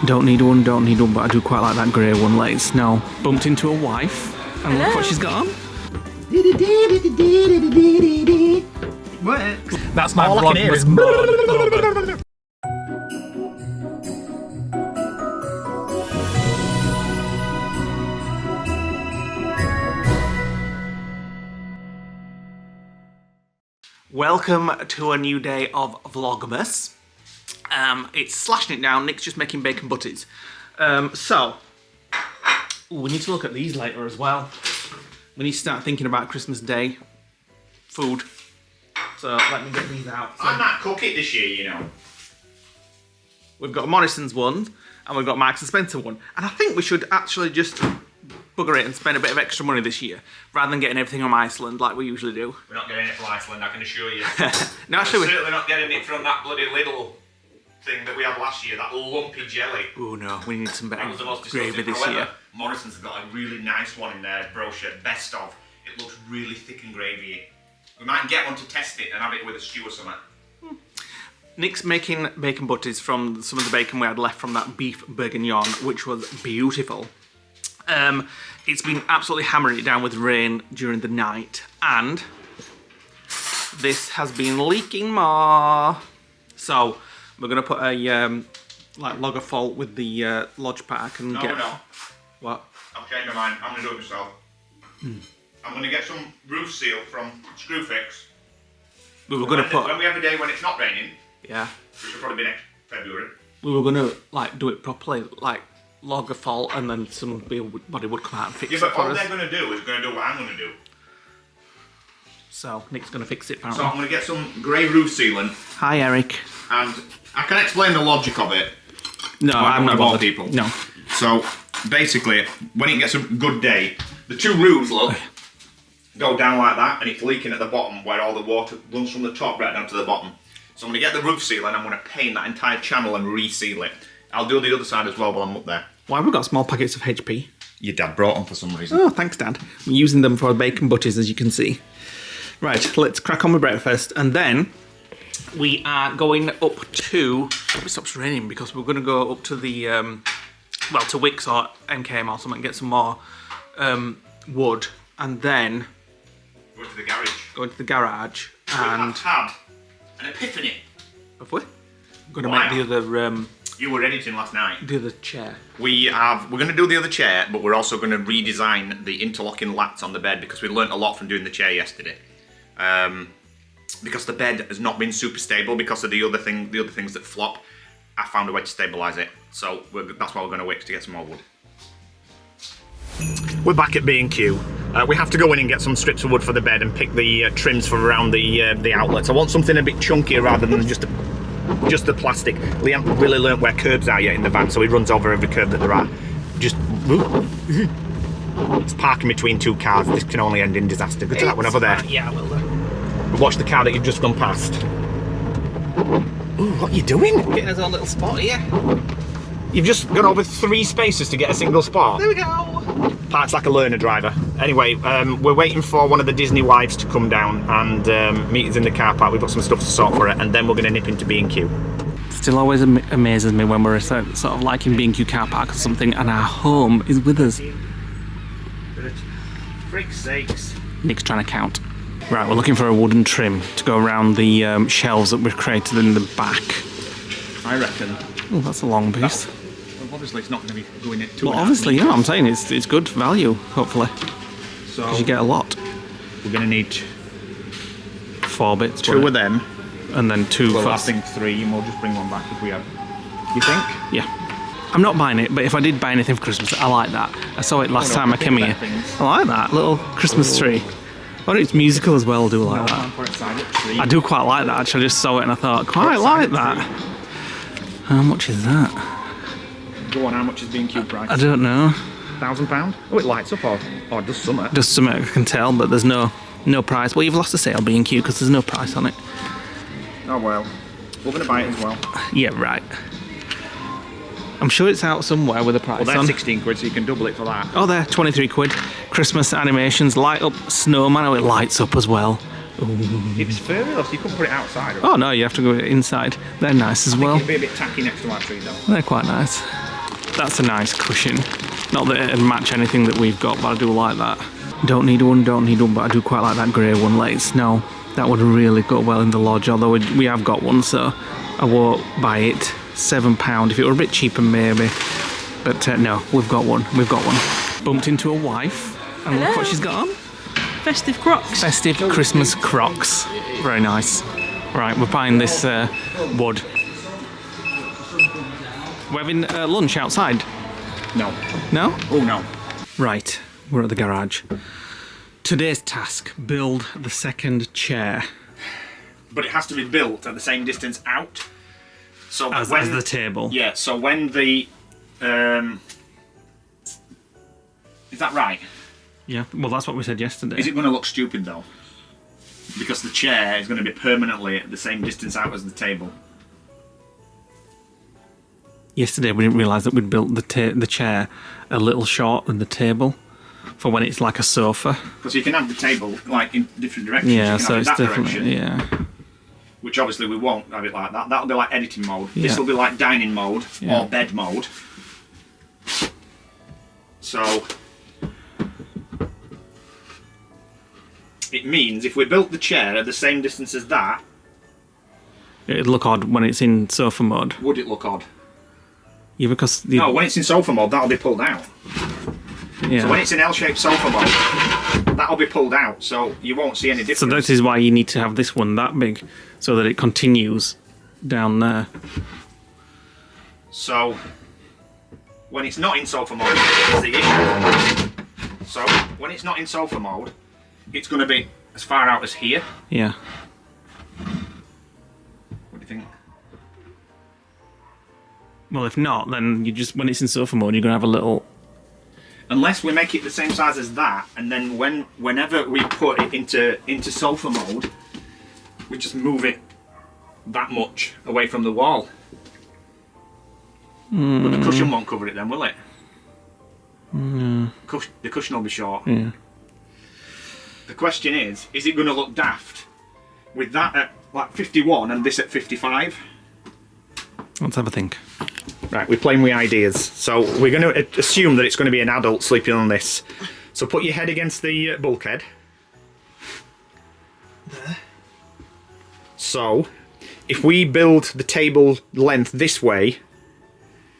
Don't need one, but I do quite like that grey one. Leigh's now bumped into a wife, and look what she's got on. What? That's my All I can hear is Vlogmas. Welcome to a new day of Vlogmas. It's slashing it down. Nick's just making bacon butties. We need to look at these later as well. We need to start thinking about Christmas Day food. So let me get these out. I might cook it this year, you know. We've got Morrison's one, and we've got Marks and Spencer one. And I think we should actually just bugger it and spend a bit of extra money this year, rather than getting everything from Iceland like we usually do. We're not getting it from Iceland, I can assure you. No, actually, we're certainly not getting it from that bloody little thing that we had last year, that lumpy jelly. Oh no, we need some better That was the most gravy disgusting. this year. However, Morrison's got a really nice one in their brochure, best of. It looks really thick and gravy. We might get one to test it and have it with a stew or something. Nick's making bacon butties from some of the bacon we had left from that beef bourguignon, which was beautiful. It's been absolutely hammering it down with rain during the night, and this has been leaking more. So we're gonna put a like logger fault with the lodge pack and No, get. no. What? I've changed my mind. I'm gonna do it myself. I'm gonna get some roof seal from Screwfix. We were gonna put. When we have a day when it's not raining, Yeah. which will probably be next February. We were gonna like do it properly, like log a fault, and then somebody would come out and fix Yeah, it but for all us. they're gonna do is gonna do what I'm gonna do. So Nick's gonna fix it So apparently. I'm gonna get some grey roof sealant, Hi Eric. and I can explain the logic of it. No, I'm not of all bothered. people. No. So basically, when it gets a good day, the two roofs go down like that, and it's leaking at the bottom where all the water runs from the top right down to the bottom. So I'm gonna get the roof seal and I'm gonna paint that entire channel and reseal it. I'll do the other side as well while I'm up there. Why have we got small packets of HP? Your dad brought them for some reason. Oh, thanks, Dad. I'm using them for bacon butties, as you can see. Right, let's crack on with breakfast, and then we are going up to. Hope it stops raining because we're going to go up to the well, to Wickes or MKM or something, and get some more wood, and then Go to the garage. go into the garage and. We've had an epiphany. Have we? I'm going to Wow. make the other You were editing last night. chair. We're going to do the other chair, but we're also going to redesign the interlocking lats on the bed because we learnt a lot from doing the chair yesterday. Because the bed has not been super stable because of the other things that flop. I found a way to stabilise it, so that's why we're going to Wickes to get some more wood. We're back at B&Q. We have to go in and get some strips of wood for the bed and pick the trims from around the outlets. I want something a bit chunkier rather than just the plastic. Liam really learnt where curbs are yet in the van, so he runs over every curb that there are. It's parking between two cars. This can only end in disaster. Go to that one over there. Yeah, I will do. Watch the car that you've just gone past. Ooh, what are you doing? Getting us a little spot here. You've just gone over 3 spaces to get a single spot. There we go. Parks like a learner driver. Anyway, we're waiting for one of the Disney wives to come down and meet us in the car park. We've got some stuff to sort for it, and then we're going to nip into B&Q. Still always amazes me when we're sort of like in B&Q car park or something, and our home is with us. Frick's sakes. Nick's trying to count. Right, we're looking for a wooden trim to go around the shelves that we've created in the back. I reckon. Oh, that's a long piece. Well, obviously, it's not going to be going at 2.5 Well, obviously, you know what I'm saying. It's good value, hopefully, So because you get a lot. we're going to need 4 bits. 2 of them. And then 2 Well, for I think 3, and we'll just bring one back if we have. You think? Yeah. I'm not buying it, but if I did buy anything for Christmas, I like that. I saw it last time I came here. I like that little Christmas tree. Oh, it's musical as well. I do like that. I do quite like that. Actually, I just saw it and I thought, quite like that. How much is that? Go on, how much is B&Q price? I don't know. £1,000? Oh, it lights up or it does something. Just something I can tell, but there's no price. Well, you've lost the sale, B&Q, because there's no price on it. Oh well, we're going to buy it as well. Yeah, right. I'm sure it's out somewhere with a price Well, they're on. 16 quid, so you can double it for that. Oh, they're 23 quid. Christmas animations, light up snowman. Oh, it lights up as well. It's furry though, so you couldn't put it outside. Oh no, you have to go inside. They're nice as well. It'd be a bit tacky next to our tree though. They're quite nice. That's a nice cushion. Not that it'd match anything that we've got, but I do like that. Don't need one, but I do quite like that grey one. Let it snow. That would really go well in the lodge, although we have got one, so I won't buy it. £7. If it were a bit cheaper, maybe. But no, we've got one. Bumped into a wife, and look what she's got on. Festive Crocs. Festive Christmas Crocs. Very nice. Right, we're buying this wood. We're having lunch outside. No. No? Oh no. Right, we're at the garage. Today's task, build the second chair. But it has to be built at the same distance out. So As the table. Yeah, so when the... is that right? Yeah, well that's what we said yesterday. Is it going to look stupid though? Because the chair is going to be permanently at the same distance out as the table. Yesterday we didn't realise that we'd built the chair a little short than the table for when it's like a sofa. Because you can have the table like in different directions. Yeah, you can so have it's it that different. direction, Yeah. which obviously we won't have it like that. That'll be like editing mode. Yeah. This will be like dining mode Yeah. or bed mode. So it means if we built the chair at the same distance as that, It'd look odd when it's in sofa mode. would it look odd? Yeah, because No, when it's in sofa mode, that'll be pulled out. yeah. So when it's in L-shaped sofa mode, that'll be pulled out, so you won't see any difference. So this is why you need to have this one that big, so that it continues down there. So when it's not in sofa mode, is the issue. So when it's not in sofa mode, it's going to be as far out as here. Yeah. What do you think? Well, if not, then you just when it's in sofa mode, you're gonna have a little. Unless we make it the same size as that, and then whenever we put it into sofa mode, we just move it that much away from the wall. But the cushion won't cover it then, will it? The cushion will be short. Yeah. The question is it going to look daft with that at like 51 and this at 55? Let's have a think. Right, we're playing with ideas. So we're going to assume that it's going to be an adult sleeping on this. So put your head against the bulkhead. There. So if we build the table length this way,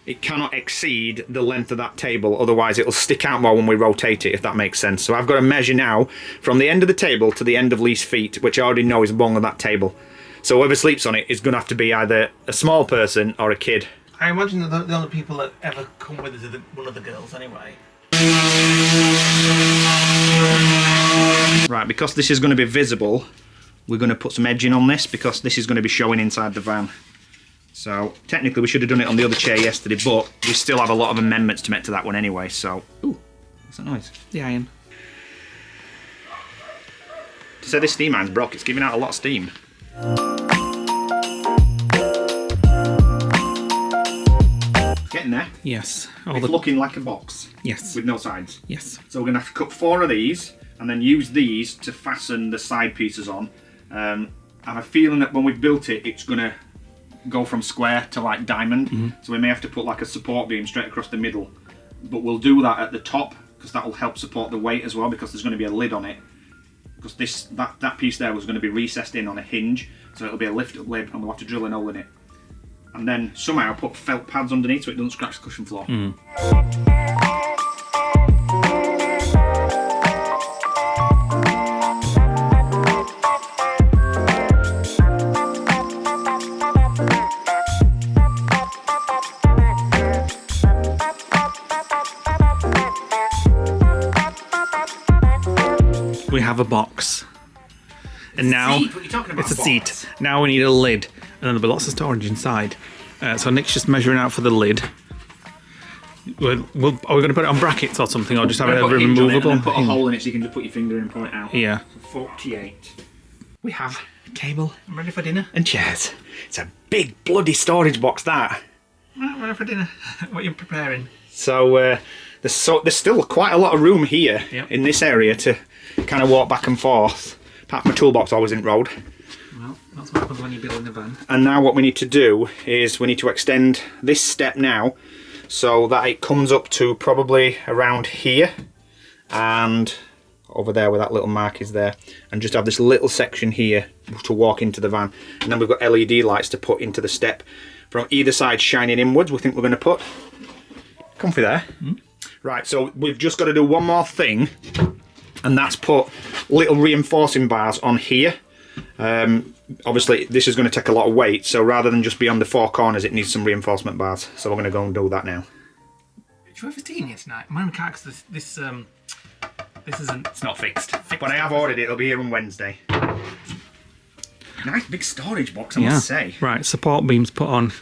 it cannot exceed the length of that table, otherwise it'll stick out more when we rotate it, if that makes sense. So I've got to measure now from the end of the table to the end of Leigh's feet, which I already know is longer than that table. So whoever sleeps on it is going to have to be either a small person or a kid. I imagine that the only people that ever come with us are one of the girls anyway. Right, because this is going to be visible, we're going to put some edging on this because this is going to be showing inside the van. So technically we should have done it on the other chair yesterday, but we still have a lot of amendments to make to that one anyway, so... Ooh, what's that noise? The iron. To say this steam iron's broke, it's giving out a lot of steam. Getting there. Yes. It's looking like a box. Yes. With no sides. Yes. So we're going to have to cut 4 of these and then use these to fasten the side pieces on. I have a feeling that when we've built it, it's going to go from square to like diamond. So we may have to put like a support beam straight across the middle. But we'll do that at the top because that will help support the weight as well, because there's going to be a lid on it. Because that piece there was going to be recessed in on a hinge, so it'll be a lift-up lid and we'll have to drill a hole in it. And then somehow put felt pads underneath so it doesn't scratch the cushion floor. We have a box. And now Seat? What are you talking about? it's a Box? seat. Now we need a lid, and then there'll be lots of storage inside. So Nick's just measuring out for the lid. Are we going to put it on brackets or something, or just have it Put a hinge on it and removable? then put a hole in it so you can just put your finger in and pull it out. Yeah. 48. We have a table. I'm ready for dinner. And chairs. It's a big bloody storage box, that. I'm ready for dinner. What are you preparing? So there's still quite a lot of room here Yep. in this area to kind of walk back and forth. Apart from my toolbox always in road. Well, that's what happens when you're building a van. And now what we need to do is we need to extend this step now so that it comes up to probably around here and over there where that little mark is there, and just have this little section here to walk into the van. And then we've got LED lights to put into the step from either side shining inwards. We think we're going to put comfy there. Right, so we've just got to do one more thing, and that's put little reinforcing bars on here. Obviously this is going to take a lot of weight, so rather than just be on the four corners, it needs some reinforcement bars, so we're going to go and do that now. Did you have a tea in here tonight? Mine can't, because this isn't... It's not fixed, but I have ordered it. It'll be here on Wednesday. Nice big storage box, I must say. Right, support beams put on.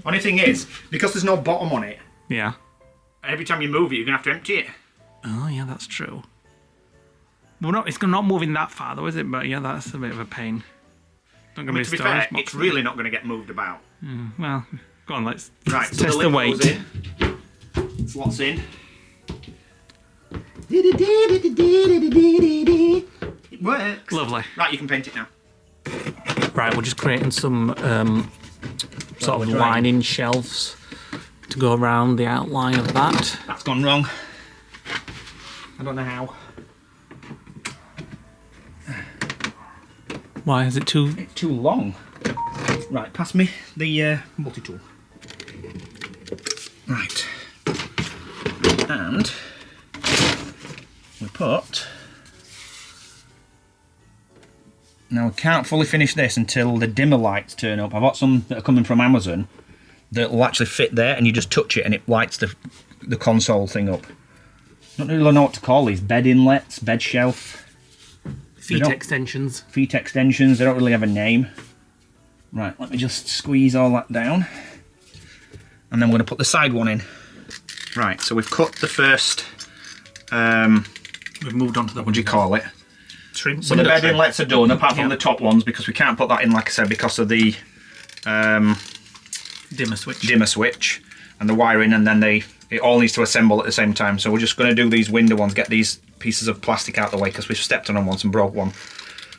Only thing is, because there's no bottom on it, Yeah. every time you move it, you're going to have to empty it. Oh, yeah, that's true. Well, it's not moving that far, though, is it? But, yeah, that's a bit of a pain. Not going To be fair, it's really not going to get moved about. Well, go on, let's Right, so test the the lid weight. goes in. Slots in. It works. Lovely. Right, you can paint it now. Right, we're just creating some sort of lining shelves to go around the outline of that. That's gone wrong. I don't know how. Why is it too... It's too long. Right, pass me the multi-tool. Right. And we put... Now we can't fully finish this until the dimmer lights turn up. I've got some that are coming from Amazon that will actually fit there, and you just touch it and it lights the console thing up. Don't really know what to call these. Bed inlets, bed shelf. Feet extensions. Feet extensions, they don't really have a name. Right, let me just squeeze all that down. And then we're going to put the side one in. Right, so we've cut the first... We've moved on to the... what do you call it? Trim. So the bed inlets are done, apart from the top ones, because we can't put that in, like I said, because of the dimmer switch. Dimmer switch and the wiring, and then it all needs to assemble at the same time. So we're just going to do these window ones, get these pieces of plastic out of the way, because we've stepped on them once and broke one.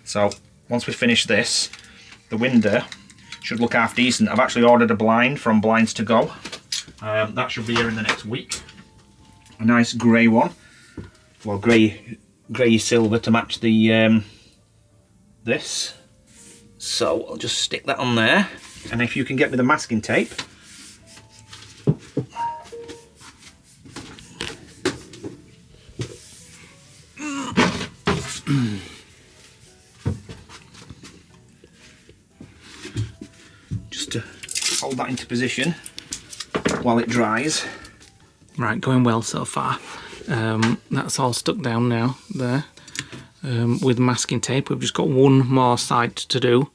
So once we finish this, the window should look half decent. I've actually ordered a blind from Blinds to Go. That should be here in the next week. A nice grey one. Well, grey silver to match the this. So I'll just stick that on there, and if you can get me the masking tape. Just to hold that into position while it dries. Right, going well so far. That's all stuck down now there with masking tape. We've just got one more side to do,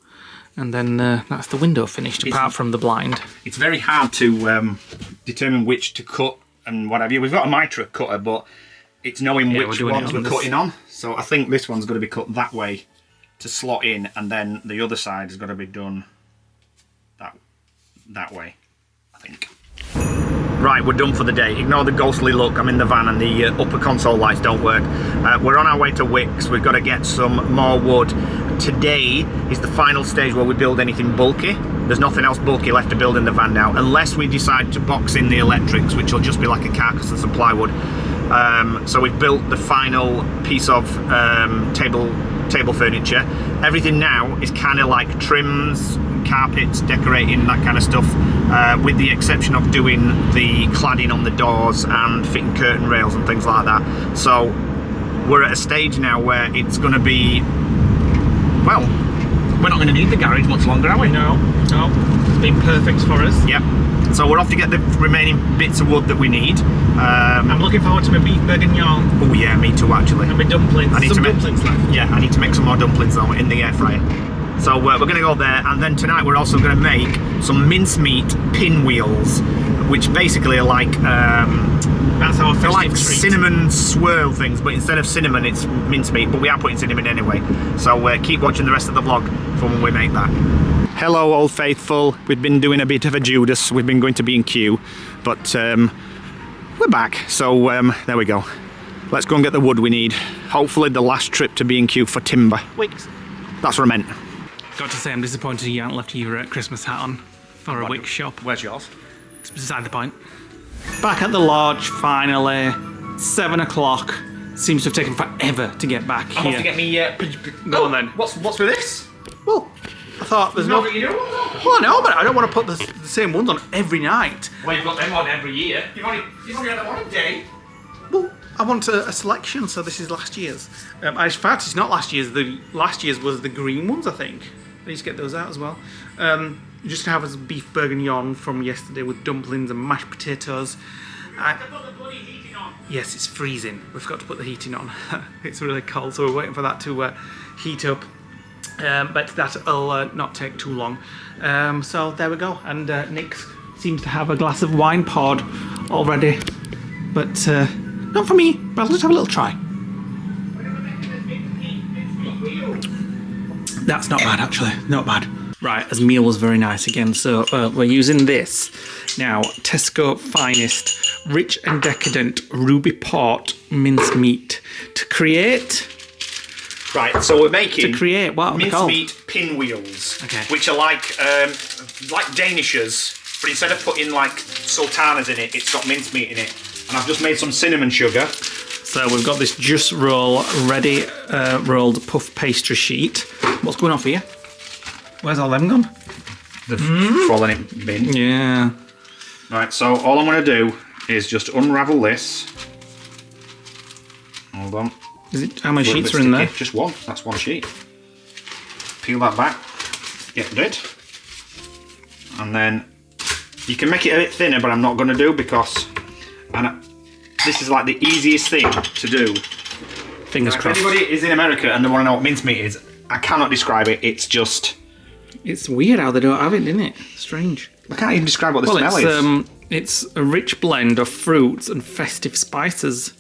and then that's the window finished, apart from the blind. It's very hard to determine which to cut and what have you. We've got a miter cutter, but it's knowing which ones we're cutting on. So I think this one's going to be cut that way to slot in, and then the other side is going to be done that way, I think. Right, we're done for the day. Ignore the ghostly look. I'm in the van and the upper console lights don't work. We're on our way to Wicks. We've got to get some more wood. Today is the final stage where we build anything bulky. There's nothing else bulky left to build in the van now, unless we decide to box in the electrics, which will just be like a carcass and some plywood. So we've built the final piece of table furniture. Everything now is kind of like trims, carpets, decorating, that kind of stuff, with the exception of doing the cladding on the doors and fitting curtain rails and things like that. So we're at a stage now where it's going to be, well, we're not going to need the garage much longer, are we? No, it's been perfect for us. Yep. So we're off to get the remaining bits of wood that we need. I'm looking forward to my beef bourguignon. Oh yeah, me too actually. And my dumplings. I need some to dumplings left. Yeah, I need to make some more dumplings though in the air fryer. So we're going to go there, and then tonight we're also going to make some mincemeat pinwheels, which basically are like that's our festive like treat. Cinnamon swirl things, but instead of cinnamon it's mincemeat, but we are putting cinnamon anyway. So keep watching the rest of the vlog for when we make that. Hello Old Faithful, we've been doing a bit of a Judas, we've been going to B&Q, but we're back, so there we go. Let's go and get the wood we need. Hopefully the last trip to B&Q for timber. Wicks. That's what I meant. Got to say, I'm disappointed you haven't left your Christmas hat on for a Wicks shop. Where's yours? It's beside the point. Back at the lodge, finally. 7 o'clock. Seems to have taken forever to get back I'm here. off to get me. Go on then. What's with this? Well, I thought there's no. What you do? Well, I know, but I don't want to put the same ones on every night. Well, you've got them on every year. You've only had them on a day. Well, I want a selection, so this is last year's. In fact, it's not last year's. Last year's was the green ones, I think. I need to get those out as well. Just to have as beef bourguignon from yesterday with dumplings and mashed potatoes. Yes, it's freezing. We forgot to put the heating on. It's really cold, so we're waiting for that to heat up. But that'll not take too long. So there we go. And Nick seems to have a glass of wine poured already. But not for me, but I'll just have a little try. That's not bad, actually. Not bad. Right, as meal was very nice again. So we're using this now. Tesco Finest Rich and Decadent Ruby Port mincemeat to create. Right, so we're making what mincemeat pinwheels, Okay. which are like Danishes, but instead of putting like sultanas in it, it's got mincemeat in it. And I've just made some cinnamon sugar. So we've got this Just Roll ready rolled puff pastry sheet. What's going on for you? Where's all them gone? They've fallen in bin. Yeah. Right, so all I'm going to do is just unravel this. Hold on. Is it, how many Little sheets bit are in there? sticky. Just one. That's one sheet. Peel that back. Get rid. And then you can make it a bit thinner, but I'm not going to do because this is like the easiest thing to do. Fingers If crossed. anybody is in America and they want to know what mincemeat is, I cannot describe it. It's just... It's weird how they don't have it, isn't it? Strange. I can't even describe what the smell is. It's a rich blend of fruits and festive spices.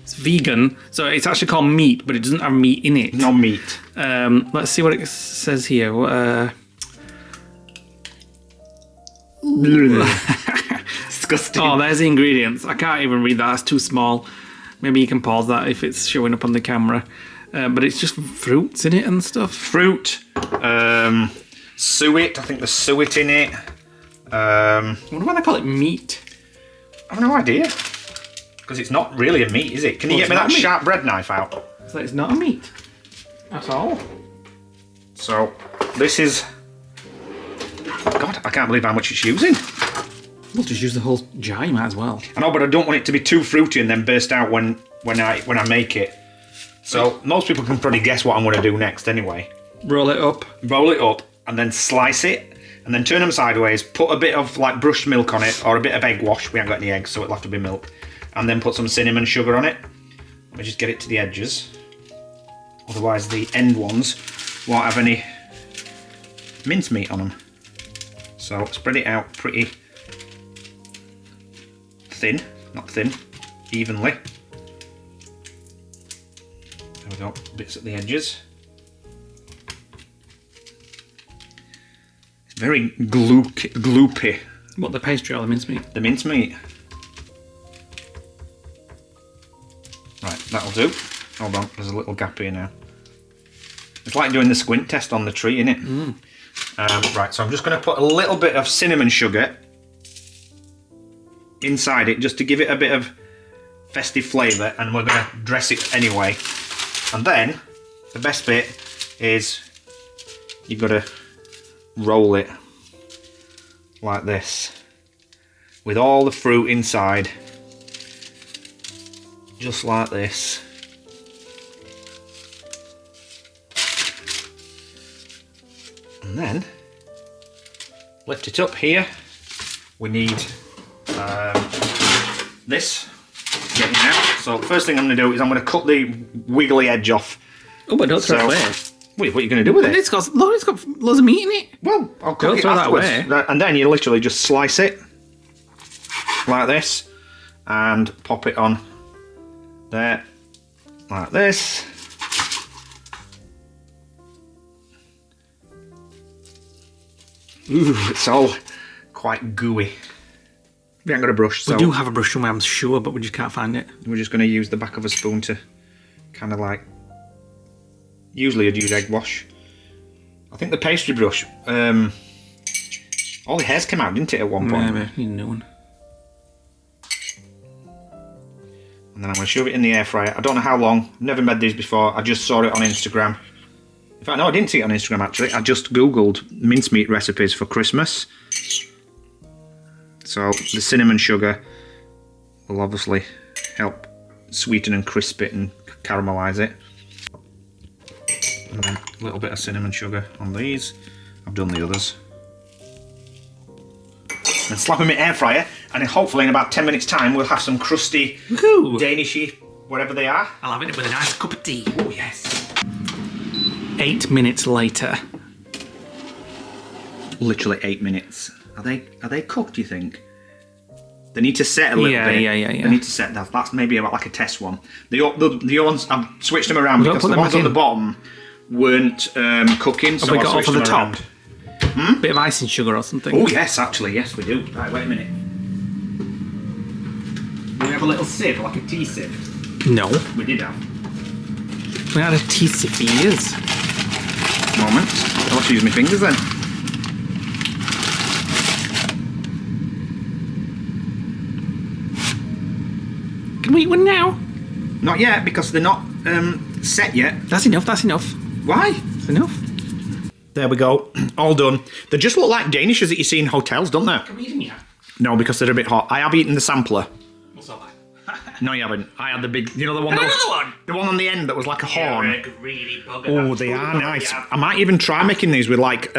It's vegan, so it's actually called meat, but it doesn't have meat in it. No meat. Let's see what it says here. Disgusting. Oh, there's the ingredients. I can't even read that. That's too small. Maybe you can pause that if it's showing up on the camera. But it's just fruits in it and stuff. Fruit. Suet. I think there's suet in it. I wonder why they call it meat. I have no idea. Because it's not really a meat, is it? Can you get me that sharp bread knife out? So it's not a meat. That's all. So, this is... God, I can't believe how much it's using. We'll just use the whole jar, you might as well. I know, but I don't want it to be too fruity and then burst out when I make it. So, most people can probably guess what I'm going to do next anyway. Roll it up. Roll it up and then slice it and then turn them sideways, put a bit of like brushed milk on it or a bit of egg wash. We haven't got any eggs, so it'll have to be milk. And then put some cinnamon sugar on it. Let me just get it to the edges. Otherwise the end ones won't have any mincemeat on them. So spread it out pretty thin, not thin, evenly. There we go, bits at the edges. It's very gloopy. What, the pastry or the mincemeat? The mincemeat. Right, that'll do. Hold on, there's a little gap here now. It's like doing the squint test on the tree, innit? Right, so I'm just going to put a little bit of cinnamon sugar inside it just to give it a bit of festive flavour, and we're going to dress it anyway. And then, the best bit is you've got to roll it like this with all the fruit inside. Just like this. And then lift it up here. We need this getting out. So the first thing I'm going to do is I'm going to cut the wiggly edge off. Oh, but don't throw it away. Wait, what are you going to do with it? It's got loads of meat in it. Well, I'll cook Don't it throw that afterwards. away. And then you literally just slice it like this and pop it on there like this. Ooh, it's all quite gooey. We haven't got a brush, so We do have a brush somewhere, I'm sure, but we just can't find it. we're just going to use the back of a spoon to kind of like... Usually I'd use egg wash. I think the pastry brush, all the hairs came out, didn't it, at one point? Maybe, need a new one. then I'm going to shove it in the air fryer. I don't know how long. I've never made these before. I just saw it on Instagram. In fact, no, I didn't see it on Instagram actually. I just googled mincemeat recipes for Christmas. So the cinnamon sugar will obviously help sweeten and crisp it and caramelise it. And then a little bit of cinnamon sugar on these. I've done the others. And slap them in air fryer, and then hopefully in about 10 minutes time we'll have some crusty, Danishy, whatever they are. I'll have it with a nice cup of tea. Oh yes. 8 minutes later. Literally 8 minutes. Are they cooked, do you think? They need to set a little bit. Yeah. They need to set that. That's maybe about like a test one. The ones, I've switched them around because the ones on the bottom weren't cooking. So have we got off of the top? Bit of icing sugar or something? Oh yes, actually, yes we do. Right, wait a minute. Do we have a little sieve, like a tea sieve? No. We did have. We had a tea sieve for years. Moment. I'll have to use my fingers then. Can we eat one now? Not yet, because they're not set yet. That's enough, that's enough. Why? That's enough. There we go. All done. They just look like Danishes that you see in hotels, don't they? Can we eat them yet? No, because they're a bit hot. I have eaten the sampler. What's all that? No, you haven't. I had the big, you know, the one. Another one? The one on the end that was like a horn. Really Oh, they are nice. I might even try making these with like,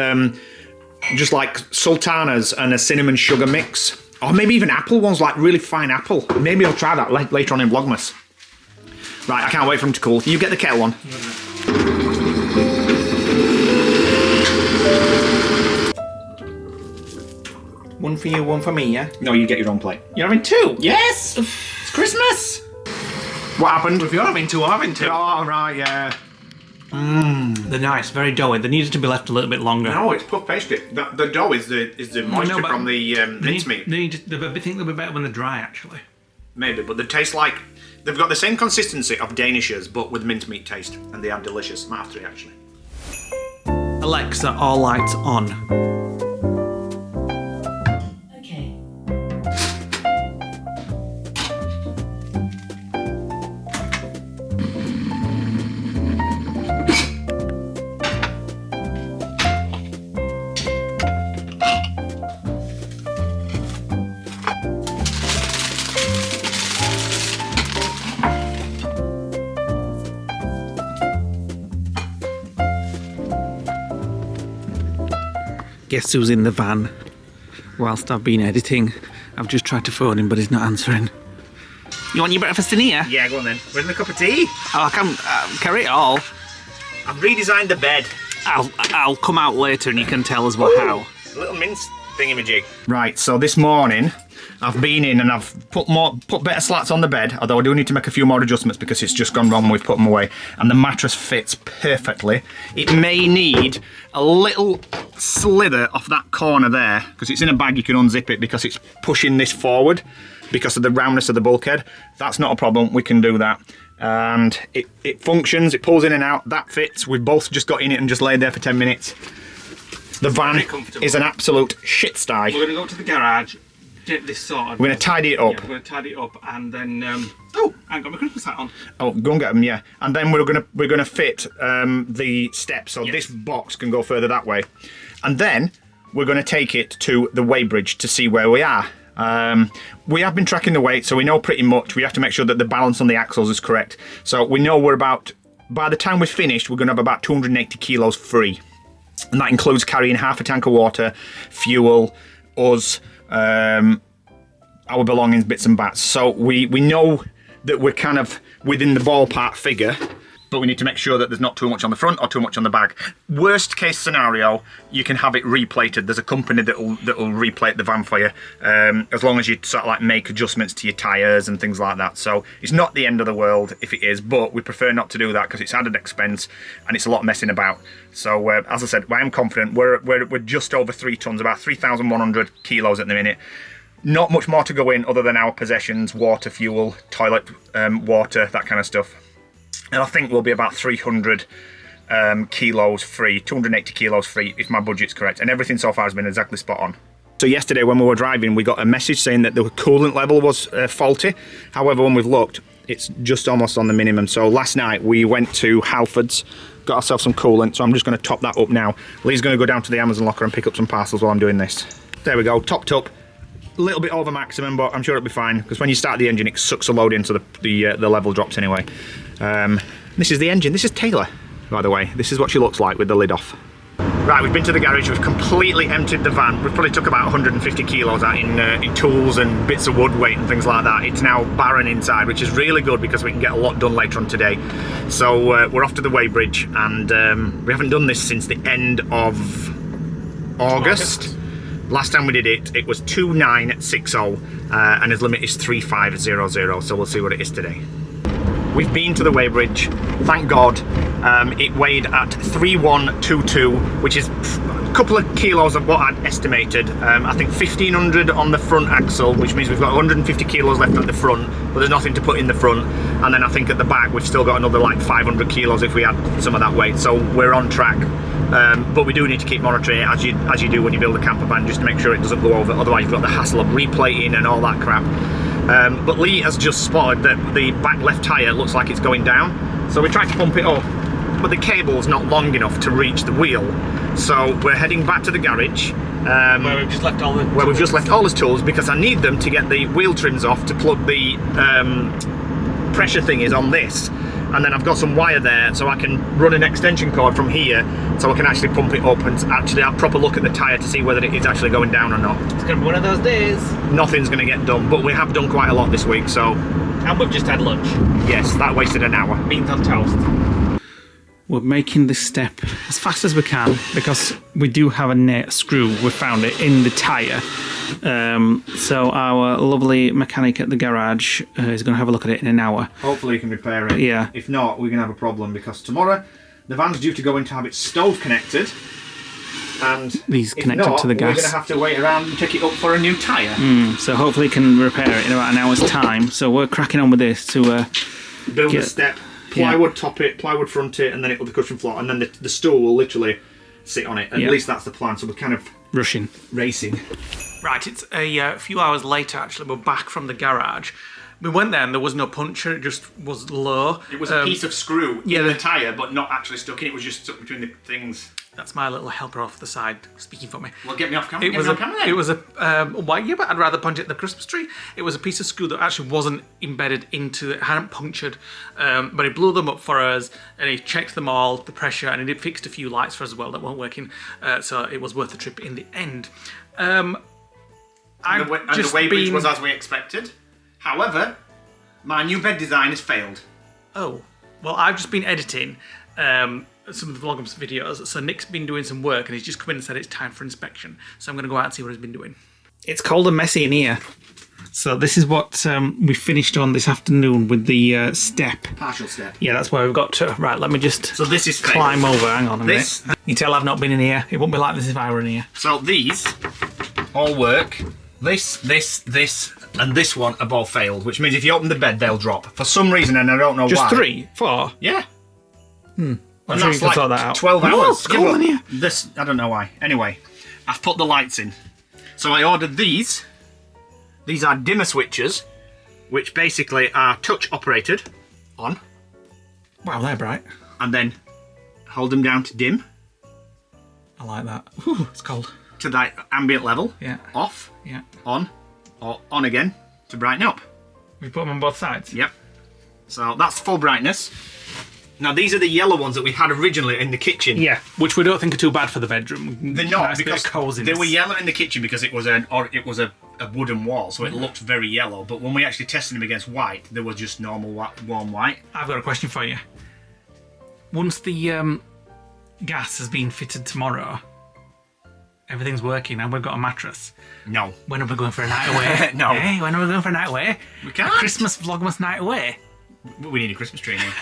just like sultanas and a cinnamon sugar mix, or maybe even apple ones, like really fine apple. Maybe I'll try that later on in Vlogmas. Right, I can't wait for them to cool. You get the kettle on. One for you, one for me, yeah? No, you get your own plate. You're having two? Yes! It's Christmas! What happened? If you're having two, I'm having two. Oh, right, yeah. They're nice, very doughy. They needed to be left a little bit longer. No, it's puff pastry. The dough is the moisture from the mincemeat. I think they'll be better when they're dry, actually. Maybe, but they taste like... They've got the same consistency of Danishes, but with mincemeat taste. And they are delicious. Might have three, actually. Alexa, all lights on. Okay. Guess who's in the van? Whilst I've been editing, I've just tried to phone him, but he's not answering. You want your breakfast in here? Yeah, go on then. Where's my cup of tea? Oh, I can't carry it all. I've redesigned the bed. I'll come out later and you can tell us what how. A little mince thingamajig. Right, so this morning I've been in and I've put better slats on the bed, although I do need to make a few more adjustments because it's just gone wrong when we've put them away. And the mattress fits perfectly. It may need a little slither off that corner there, because it's in a bag, you can unzip it because it's pushing this forward because of the roundness of the bulkhead. That's not a problem, we can do that. And it functions, it pulls in and out, that fits. We've both just got in it and just laid there for 10 minutes. The van is an absolute shit sty. We're going to go to the garage, get this sorted. We're going to tidy it up. Yeah, we're going to tidy it up and then... oh, I haven't got my Christmas hat on. Oh, go and get them, yeah. And then we're gonna fit the steps, so this box can go further that way. And then we're gonna take it to the weighbridge to see where we are. We have been tracking the weight, so we know pretty much. We have to make sure that the balance on the axles is correct. So we know we're about, by the time we're finished, we're gonna have about 280 kilos free. And that includes carrying half a tank of water, fuel, us, our belongings, bits and bats. So we know that we're kind of within the ballpark figure, but we need to make sure that there's not too much on the front or too much on the back. Worst case scenario, you can have it replated. There's a company that'll replate the van for you, as long as you sort of like make adjustments to your tyres and things like that. So it's not the end of the world if it is, but we prefer not to do that because it's added expense and it's a lot messing about. So as I said, I am confident. We're just over 3 tons, about 3,100 kilos at the minute. Not much more to go in other than our possessions, water, fuel, toilet, water, that kind of stuff. And I think we'll be about 300 kilos free, 280 kilos free if my budget's correct. And everything so far has been exactly spot on. So yesterday when we were driving, we got a message saying that the coolant level was faulty. However, when we've looked, It's just almost on the minimum. So last night we went to Halford's, got ourselves some coolant, so I'm just going to top that up now. Lee's going to go down to the Amazon locker and pick up some parcels while I'm doing this. There we go, topped up. A little bit over maximum, but I'm sure it'll be fine, because when you start the engine, it sucks a load into the level drops anyway. This is the engine. This is Taylor, by the way. This is what she looks like with the lid off. Right, we've been to the garage, we've completely emptied the van. We've probably took about 150 kilos out in tools and bits of wood weight and things like that. It's now barren inside, which is really good because we can get a lot done later on today. So we're off to the weighbridge, and we haven't done this since the end of August. Last time we did it, it was 2960, and his limit is 3500, so we'll see what it is today. We've been to the weighbridge, thank God. It weighed at 3122, which is a couple of kilos of what I'd estimated. I think 1500 on the front axle, which means we've got 150 kilos left at the front, but there's nothing to put in the front. And then I think at the back we've still got another like 500 kilos if we add some of that weight. So we're on track. But we do need to keep monitoring it as you do when you build a camper van, just to make sure it doesn't go over. Otherwise you've got the hassle of replating and all that crap. But Lee has just spotted that the back left tyre looks like it's going down. So we tried to pump it up, but the cable's not long enough to reach the wheel. So we're heading back to the garage. Where we've just left all the tools. Where we've just left all his tools, because I need them to get the wheel trims off to plug the pressure thing is on this. And then I've got some wire there, so I can run an extension cord from here, so I can actually pump it up and actually have a proper look at the tyre to see whether it is actually going down or not. It's going to be one of those days. Nothing's going to get done, but we have done quite a lot this week, so... And we've just had lunch. Yes, that wasted an hour. Beans on toast. We're making this step as fast as we can, because we do have a screw, we found it in the tyre. So our lovely mechanic at the garage is going to have a look at it in an hour. Hopefully he can repair it. Yeah. If not, we're going to have a problem, because tomorrow the van's due to go in to have its stove connected, and these connected to the gas. We're going to have to wait around and take it up for a new tyre. So hopefully he can repair it in about an hour's time. So we're cracking on with this to build the step, plywood top it, plywood front it, and then it'll be cushion floor, and then the stool will literally sit on it. At least that's the plan. So we're kind of racing. Right, it's a few hours later actually. We're back from the garage. We went there and there was no puncture, it just was low. It was a piece of screw in the tyre, but not actually stuck in, it was just stuck between the things. That's my little helper off the side, speaking for me. Well, get me off camera, It was a, why, yeah, but I'd rather point it at the Christmas tree. It was a piece of screw that actually wasn't embedded into it, hadn't punctured, but he blew them up for us, and he checked them all, the pressure, and he fixed a few lights for us as well that weren't working, so it was worth the trip in the end. And the weighbridge was as we expected. However, my new bed design has failed. Oh, well, I've just been editing some of the Vlogmas videos, so Nick's been doing some work and he's just come in and said it's time for inspection. So I'm going to go out and see what he's been doing. It's cold and messy in here. So this is what we finished on this afternoon with the step. Partial step. Yeah, that's where we've got to. Right, let me just climb over. Hang on a minute. You tell I've not been in here. It wouldn't be like this if I were in here. So these all work. This, and this one have all failed, which means if you open the bed, they'll drop. For some reason, and I don't know why. Just 3? 4? Yeah. I'm sure you can sort that out. 12 hours. Oh, it's cold in here. This, I don't know why. Anyway, I've put the lights in. So I ordered these. These are dimmer switches, which basically are touch operated. On. Wow, they're bright. And then hold them down to dim. I like that. Ooh, it's cold. To that ambient level. Yeah. Off. Yeah. On. Or on again to brighten up. We put them on both sides? Yep. So that's full brightness. Now these are the yellow ones that we had originally in the kitchen. Yeah, which we don't think are too bad for the bedroom. They're not, because they were yellow in the kitchen because it was a wooden wall, so it looked very yellow. But when we actually tested them against white, they were just normal warm white. I've got a question for you. Once the gas has been fitted tomorrow, everything's working and we've got a mattress. No. When are we going for a night away? No. Hey, when are we going for a night away? We can't. A Christmas Vlogmas night away. We need a Christmas tree now.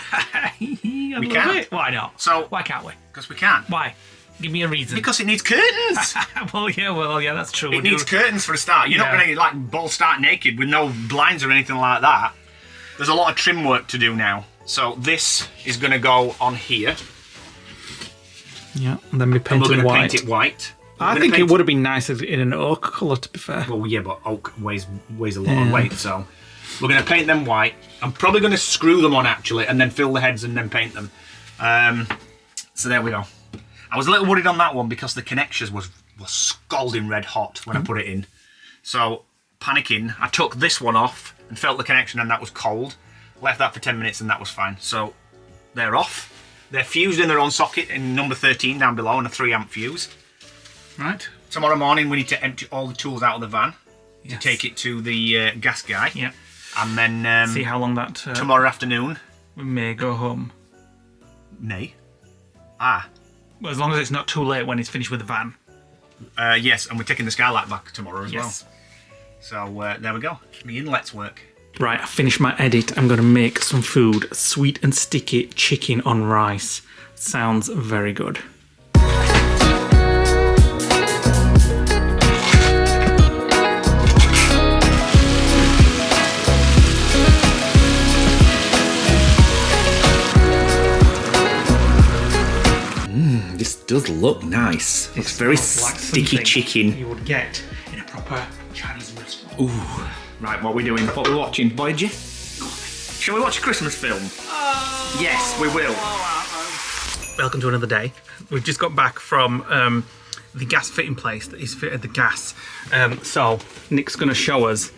We can't. Why not? So why can't we? Because we can't. Why? Give me a reason. Because it needs curtains. well, yeah, that's true. It needs curtains for a start. You're not going to like ball start naked with no blinds or anything like that. There's a lot of trim work to do now. So this is going to go on here. Yeah, and then we paint it white. We're going to paint it white. I think it would have been nice in an oak colour, to be fair. Well, yeah, but oak weighs a lot of weight, so we're going to paint them white. I'm probably going to screw them on actually, and then fill the heads and then paint them. So there we go. I was a little worried on that one because the connectors was scalding red hot when I put it in. So panicking, I took this one off and felt the connection, and that was cold. Left that for 10 minutes and that was fine. So they're off. They're fused in their own socket in number 13 down below, and a 3-amp fuse. Right. Tomorrow morning we need to empty all the tools out of the van to take it to the gas guy. Yeah. And then see how long that tomorrow afternoon we may go home. Nay. Well, as long as it's not too late when he's finished with the van. Yes, and we're taking the skylight back tomorrow as well. So there we go. The inlets work. Right, I finished my edit. I'm going to make some food. Sweet and sticky chicken on rice. Sounds very good. This does look nice. It's very sticky chicken. You would get in a proper Chinese restaurant. Ooh. Right, what are we doing? What are we watching? Voyager? Shall we watch a Christmas film? Yes, we will. Welcome to another day. We've just got back from the gas fitting place that he's fitted the gas. So Nick's going to show us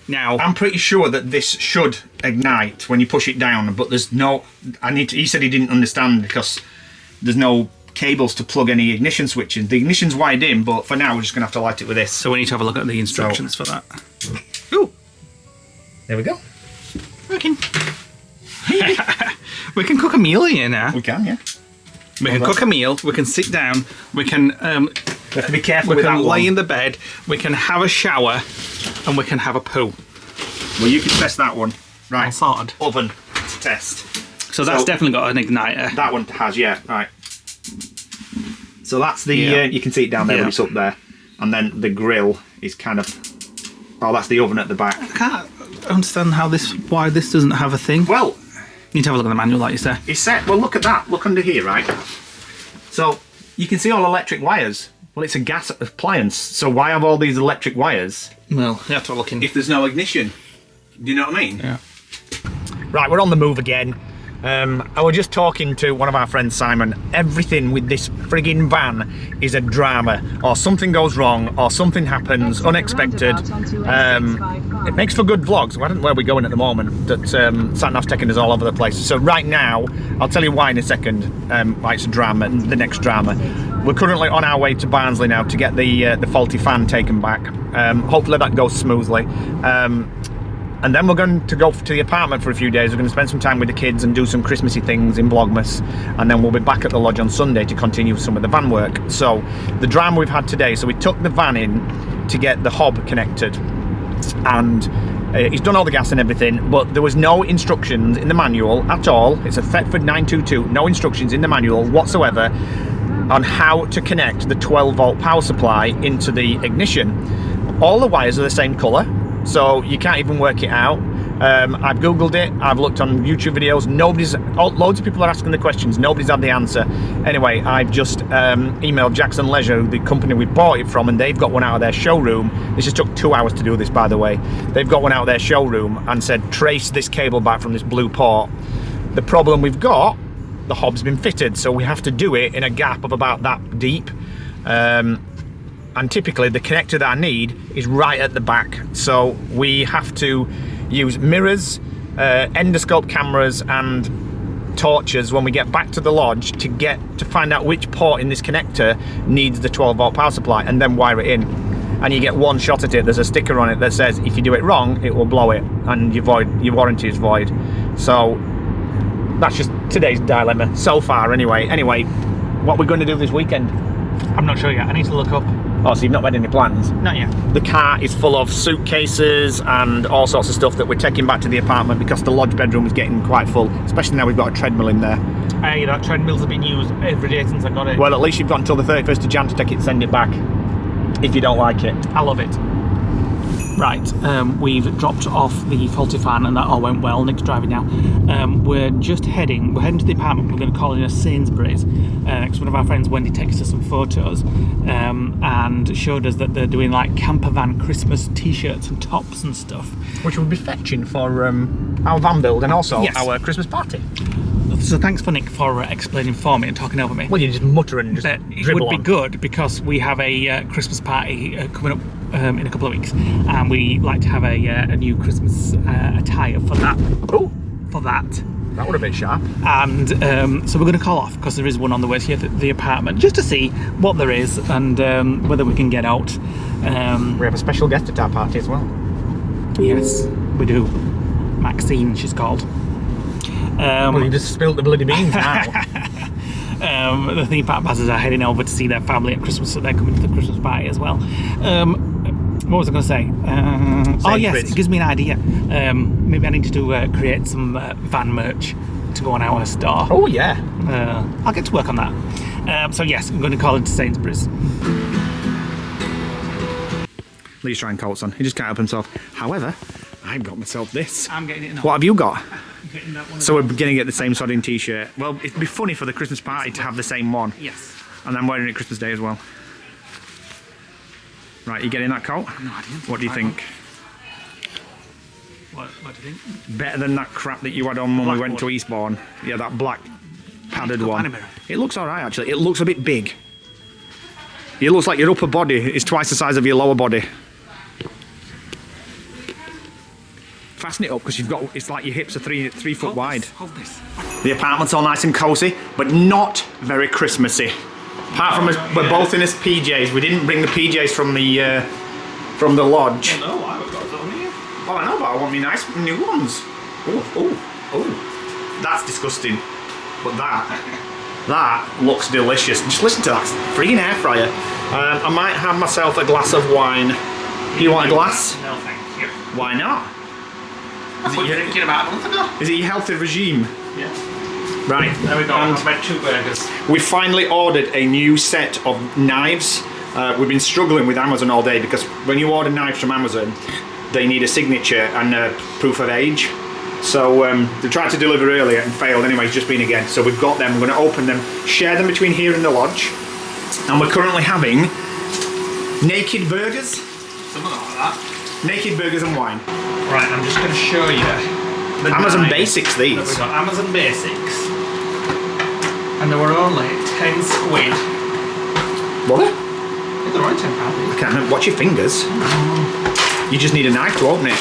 now. I'm pretty sure that this should ignite when you push it down, but there's no. He said he didn't understand because there's no cables to plug any ignition switches. The ignition's wired in, but for now we're just going to have to light it with this. So we need to have a look at the instructions for that. Ooh. There we go. We can cook a meal here now. We can, yeah. We can cook a meal. We can sit down. We can. We have to be careful We with can that lay one. in the bed. We can have a shower, and we can have a poo. Well, you can test that one. Right. All sorted. Oven to test. So that's definitely got an igniter. That one has, yeah. Right. So that's the. You can see it down there when it's up there, and then the grill is kind of. Oh, that's the oven at the back. I can't understand why this doesn't have a thing. Well, you need to have a look at the manual, like you say. it's set. Well, look at that. Look under here, right? So you can see all electric wires. Well, it's a gas appliance, so why have all these electric wires? Well, you have to look in. If there's no ignition, do you know what I mean? Yeah. Right, we're on the move again. I was just talking to one of our friends, Simon. Everything with this frigging van is a drama, or something goes wrong, or something happens unexpected. It makes for good vlogs. I don't know where we're going at the moment. That sat-nav's taking us all over the place. So right now, I'll tell you why in a second. Why it's a drama, the next drama. We're currently on our way to Barnsley now to get the faulty fan taken back. Hopefully that goes smoothly. And then we're going to go to the apartment for a few days. We're going to spend some time with the kids and do some Christmassy things in Vlogmas. And then we'll be back at the lodge on Sunday to continue some of the van work. So the drama we've had today, so we took the van in to get the hob connected. And he's done all the gas and everything, but there was no instructions in the manual at all. It's a Thetford 922, no instructions in the manual whatsoever on how to connect the 12-volt power supply into the ignition. All the wires are the same colour. So you can't even work it out. I've googled it, I've looked on YouTube videos, loads of people are asking the questions, nobody's had the answer. Anyway, I've just emailed Jackson Leisure, the company we bought it from, and they've got one out of their showroom. This just took 2 hours to do this, by the way. They've got one out of their showroom and said, trace this cable back from this blue port. The problem we've got, the hob's been fitted, so we have to do it in a gap of about that deep. And typically the connector that I need is right at the back, so we have to use mirrors, endoscope cameras and torches when we get back to the lodge to find out which port in this connector needs the 12-volt power supply, and then wire it in. And you get one shot at it. There's a sticker on it that says if you do it wrong it will blow it and your warranty is void. So that's just today's dilemma so far. Anyway, what we're going to do this weekend, I'm not sure yet. I need to look up. Oh, so you've not made any plans? Not yet. The car is full of suitcases and all sorts of stuff that we're taking back to the apartment because the lodge bedroom is getting quite full, especially now we've got a treadmill in there. Hey, that treadmill's been used every day since I got it. Well, at least you've got until the 31st of Jan to take it and send it back if you don't like it. I love it. Right, we've dropped off the faulty fan and that all went well. Nick's driving now. We're heading to the apartment. We're going to call in a Sainsbury's because one of our friends, Wendy, texted us some photos and showed us that they're doing like camper van Christmas t-shirts and tops and stuff. Which would be fetching for our van build and also Yes. our Christmas party. So thanks for Nick for explaining for me and talking over me. Well, you just mutter and just It would be good because we have a Christmas party coming up in a couple of weeks, and we like to have a new Christmas attire for that. Oh, For that, that would have been sharp. and so we're going to call off because there is one on the way to the apartment just to see what there is and whether we can get out. We have a special guest at our party as well. Yes, we do. Maxine, she's called. Well, you just spilled the bloody beans now. The theme park passers are heading over to see their family at Christmas, so they're coming to the Christmas party as well. What was I going to say? Oh yes, it gives me an idea. Maybe I need to create some van merch to go on our store. Oh yeah. I'll get to work on that. So yes, I'm going to call into Sainsbury's. Lee's trying coats on. He just can't help himself. However, I've got myself this. I'm getting it now. What have you got? I'm getting that one. So we're beginning at the same sodding t-shirt. Well, it'd be funny for the Christmas party to have the same one. Yes. And I'm wearing it Christmas Day as well. Right, you getting that coat? No, I didn't. What do you think? What do you think? Better than that crap that you had on when we went to Blackwood. Eastbourne. Yeah, that black padded Got one. anime. It looks alright actually. It looks a bit big. It looks like your upper body is twice the size of your lower body. Fasten it up because you've got, it's like your hips are three foot wide. Hold this. The apartment's all nice and cosy, but not very Christmassy. Apart from us, we're both in us PJs. We didn't bring the PJs from the lodge. No, I've got some here. Oh, I know, but I want me nice new ones. Oh, that's disgusting. But that looks delicious. Just listen to that freaking air fryer. I might have myself a glass of wine. Do you want a glass? No, thank you. Why not? That's what you were thinking about a month ago. Is it your healthy regime? Yeah. Right. There we go. And I've made 2 burgers. we finally ordered a new set of knives. We've been struggling with Amazon all day because when you order knives from Amazon, they need a signature and a proof of age. So they tried to deliver earlier and failed. Anyway, it's just been again. So we've got them. We're going to open them, share them between here and the lodge. And we're currently having naked burgers. Something like that. Naked burgers and wine. Right, I'm just going to show you the Amazon knives Basics, these. that we got. Amazon Basics. And they were only 10 squid. What? Yeah, they're only £10. I can't remember. Watch your fingers. You just need a knife to open it.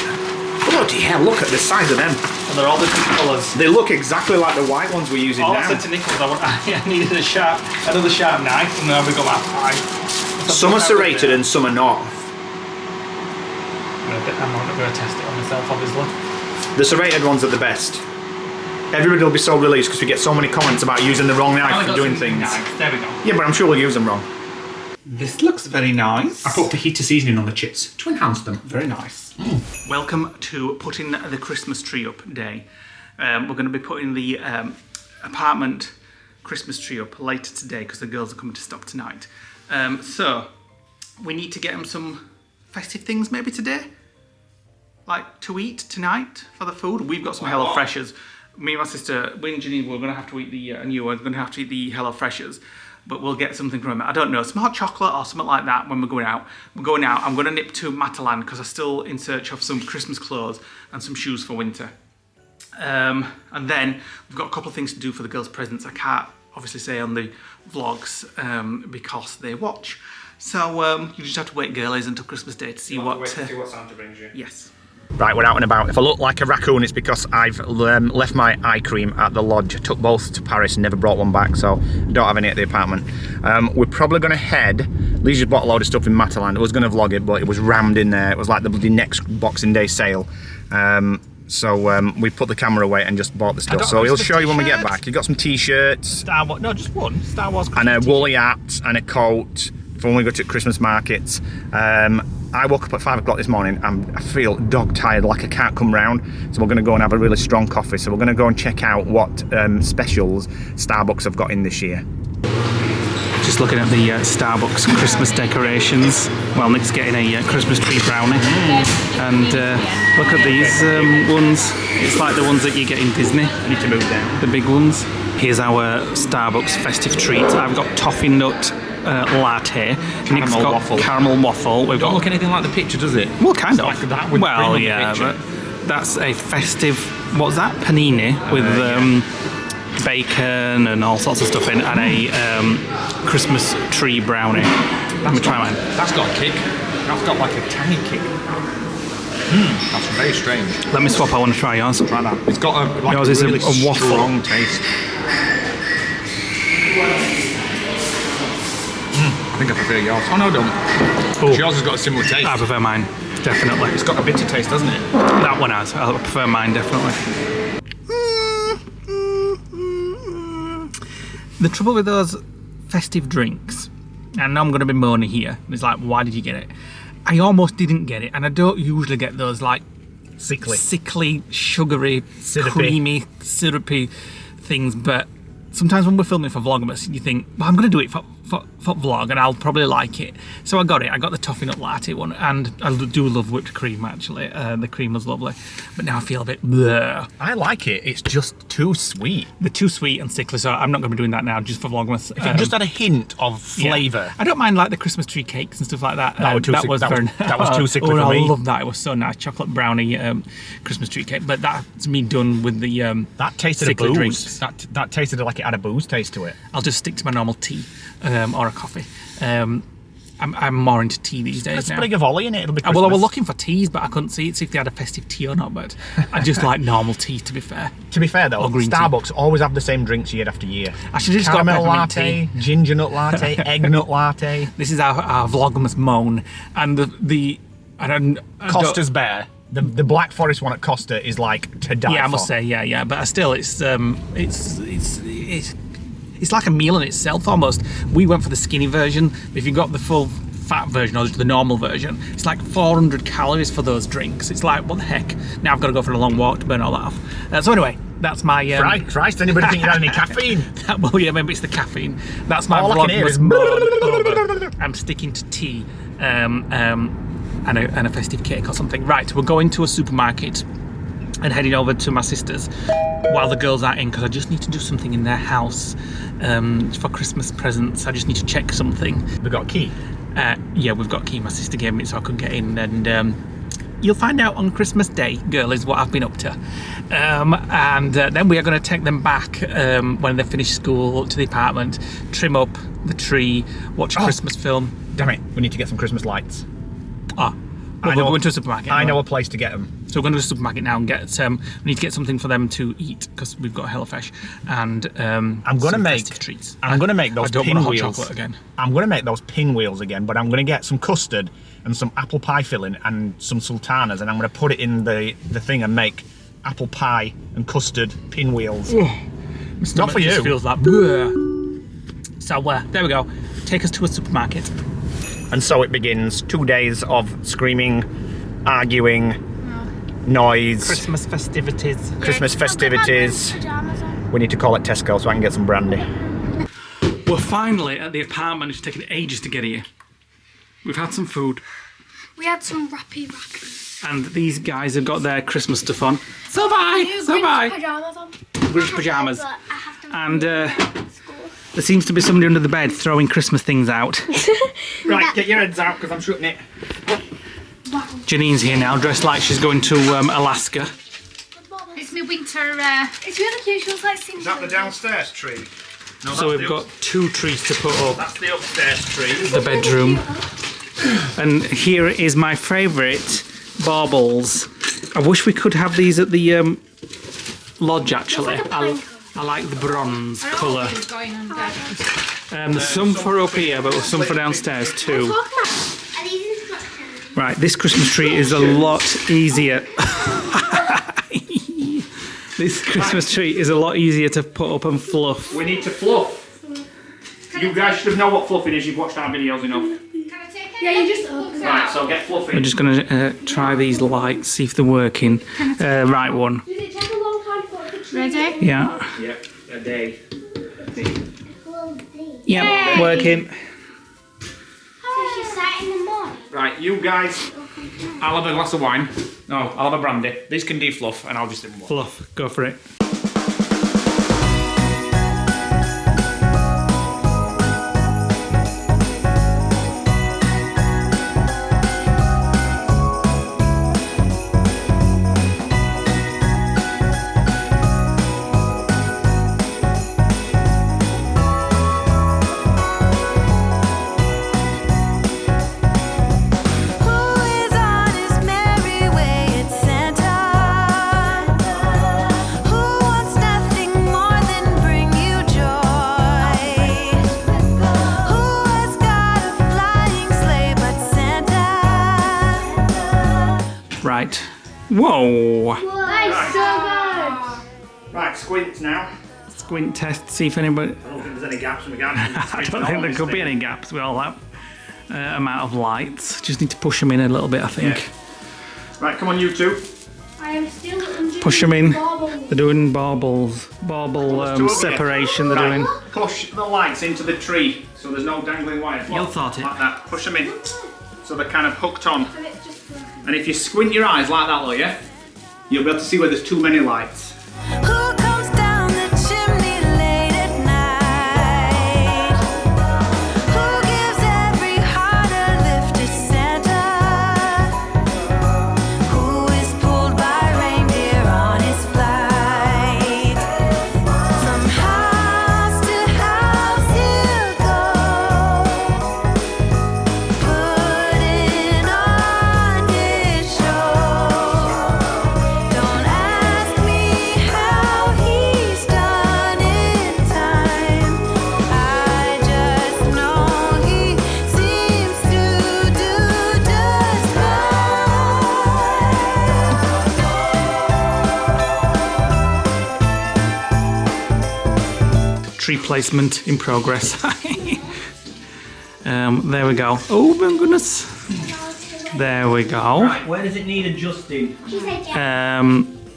Bloody hell, look at the size of them. And they're all different colours. They look exactly like the white ones we're using All now. I said to Nicholas, I needed another sharp knife, and now we got about 5. Some are serrated and some are not. I'm not going to test it on myself, obviously. The serrated ones are the best. Everybody will be so relieved because we get so many comments about using the wrong knife for doing things. There we go. Yeah, but I'm sure we'll use them wrong. This looks very nice. I put fajita seasoning on the chips to enhance them. Very nice. Welcome to putting the Christmas tree up day. We're going to be putting the apartment Christmas tree up later today because the girls are coming to stop tonight. So we need to get them some festive things maybe today, like to eat tonight for the food. We've got some Hello Freshers. Me and my sister, we and Janine, we're going to have to eat the new one. We're going to have to eat the Hello Freshers. But we'll get something from it. I don't know, some hot chocolate or something like that when we're going out. We're going out. I'm going to nip to Matalan because I'm still in search of some Christmas clothes and some shoes for winter. And then we've got a couple of things to do for the girls' presents. I can't obviously say on the vlogs because they watch. So you just have to wait, girlies, until Christmas Day to see what Santa brings you. Yes. Right, we're out and about. If I look like a raccoon, it's because I've left my eye cream at the lodge. I took both to Paris and never brought one back, so I don't have any at the apartment. We're probably going to head. Lee's just bought a load of stuff in Matalan. I was going to vlog it, but it was rammed in there. It was like the bloody next Boxing Day sale. So we put the camera away and just bought the stuff. So he'll show you when we get back. He got some t-shirts. Star Wars, no, just one. Star Wars. And a woolly hat and a coat for when we go to Christmas markets. I woke up at 5 o'clock this morning and I feel dog tired, like I can't come round. So we're going to go and have a really strong coffee. So we're going to go and check out what specials Starbucks have got in this year. Just looking at the Starbucks Christmas decorations. Well, Nick's getting a Christmas tree brownie. And look at these ones. It's like the ones that you get in Disney. I need to move down. The big ones. Here's our Starbucks festive treat. I've got toffee nut latte. Nick's got waffle. caramel waffle. We've Don't got look anything like the picture, does it? well, kind of. Like that with well, cream on the yeah, picture. but that's a festive. What's that? Panini with bacon and all sorts of stuff in, and a Christmas tree brownie. Let me try mine. That's got a kick. That's got like a tangy kick. That's very strange. Let me swap. I want to try yours. Try that. It's got a like Yours a is really a waffle. strong taste. I think I prefer yours. Oh no, I don't. 'Cause yours has got a similar taste. I prefer mine, definitely. It's got a bitter taste, doesn't it? That one has. I prefer mine, definitely. The trouble with those festive drinks, and I know I'm going to be moaning here, it's like, why did you get it? I almost didn't get it, and I don't usually get those like sickly, sugary, Syrupy. creamy, syrupy things, but sometimes when we're filming for Vlogmas, you think, well, I'm going to do it for vlog and I'll probably like it. So I got it. I got the toffee nut latte one, and I do love whipped cream actually. The cream was lovely, but now I feel a bit bleh. I like it. It's just too sweet. They're too sweet and sickly, so I'm not going to be doing that now just for Vlogmas. If it just had a hint of flavour. I don't mind like the Christmas tree cakes and stuff like that. That was too sickly for I me. love that. It was so nice. Chocolate brownie Christmas tree cake, but that's me done with the that tasted of sickly booze. drinks. That tasted like it had a booze taste to it. I'll just stick to my normal tea or a coffee. I'm more into tea these days Let's now. sprig of Ollie in it. It'll be Christmas. Well, I was looking for teas, but I couldn't see if they had a festive tea or not. But I just like normal tea, to be fair. To be fair though, Or green tea. Starbucks always have the same drinks year after year. I should have just got Caramel peppermint latte, tea. ginger nut latte, egg nut latte. This is our Vlogmas moan, and I don't. Costa's better. The Black Forest one at Costa is like to die for. Yeah, I must say, yeah. But still, it's like a meal in itself almost. We went for the skinny version. If you got the full fat version or the normal version, it's like 400 calories for those drinks. It's like, what the heck? Now I've got to go for a long walk to burn all that off. So anyway, that's my... Christ, anybody think you had any caffeine? Well, yeah, maybe it's the caffeine. That's my All I can hear is... Vlogmas. I'm sticking to tea and a festive cake or something. Right, we're going to a supermarket and heading over to my sister's while the girls are in, because I just need to do something in their house for Christmas presents. I just need to check something. We've got a key. Yeah, we've got a key. My sister gave me it so I could get in, and you'll find out on Christmas Day, girlies, what I've been up to. And then we are going to take them back when they finish school to the apartment, trim up the tree, watch a Christmas film. Damn it, we need to get some Christmas lights. We're going to a supermarket. I know a place to get them. So we're going to the supermarket now and get. We need to get something for them to eat because we've got HelloFresh and I'm going to make festive treats. I'm going to make those I don't pinwheels want a hot chocolate again. I'm going to make those pinwheels again, but I'm going to get some custard and some apple pie filling and some sultanas, and I'm going to put it in the thing and make apple pie and custard pinwheels. Not for you. Just feels like. Bleh. So there we go. Take us to a supermarket. And so it begins. 2 days of screaming, arguing, noise. Christmas festivities. Christmas festivities. We need to call it Tesco so I can get some brandy. We're finally at the apartment. It's taken ages to get here. We've had some food. We had some wrappy. And these guys have got their Christmas stuff on. So have I. Pajamas on. Grinch pajamas. But I have to And school. there seems to be somebody under the bed throwing Christmas things out. Right, get your heads out because I'm shooting it. Janine's here now, dressed like she's going to Alaska. It's my winter. It's really cute. She looks like Simpsons. Is that the downstairs tree? No, So we've got 2 trees to put up. That's the upstairs tree. The bedroom. And here is my favourite baubles. I wish we could have these at the lodge actually. I like the bronze colour. There's some for up here, but there's some for downstairs too. Right, this Christmas tree is a lot easier. This Christmas tree is a lot easier to put up and fluff. We need to fluff. You guys should have known what fluffing is. You've watched our videos enough. Yeah, you just Right, so get fluffing. I'm just going to try these lights, see if they're working. Right one. Does it take a long time for it to Ready? Yeah. Yep, a day. Yep, working. So she sat in the morning. Right, you guys. I'll have a glass of wine. No, I'll have a brandy. These can defluff, and I'll just have one. Fluff, go for it. Right. Whoa. That is so good. Right, squint now. Squint test, see if anybody... I don't think there's any gaps in the garden. I don't think there could be any gaps with all that amount of lights. Just need to push them in a little bit, I think. Yeah. Right, come on, you two. I am still Push them in. baubles. They're doing baubles. Bauble separation they're doing. Push the lights into the tree so there's no dangling wires. You'll sort it. Like that. Push them in so they're kind of hooked on. And it's just broken. And if you squint your eyes like that, yeah, you'll be able to see where there's too many lights. Who comes down the chimney late at night? Who gives every heart a lift to Santa? Who is pulled by reindeer on his flight? From house to house he'll go, putting on his show. Don't ask me how he's done in time. I just know he seems to do just fine. Tree placement in progress. There we go. Oh my goodness. There we go. Where does it need adjusting? She said yeah.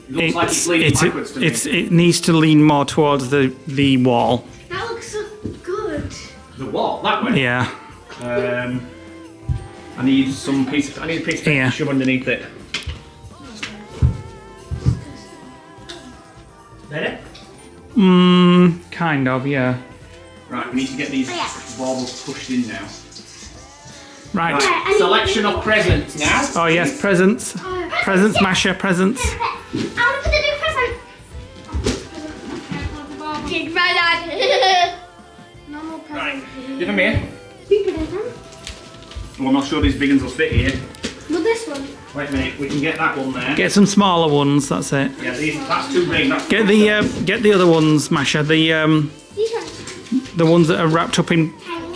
Looks like it's leaning backwards to me. It needs to lean more towards the wall. That looks so good. The wall, that way. Yeah. I need a piece of paper Yeah. to shove underneath it. Better? Kind of, yeah. Right, we need to get these baubles pushed in now. Right. Right, selection of presents now. Oh yes, presents. Presents, Masha, presents. I want to put the new present. Big present. Normal Right, present. give them here. Big present. Well, I'm not sure these big ones will fit here. Well, this one. Wait a minute, we can get that one there. Get some smaller ones. That's it. Yeah, that's too big. That's Get the other ones, Masha. These ones. The ones that are wrapped up in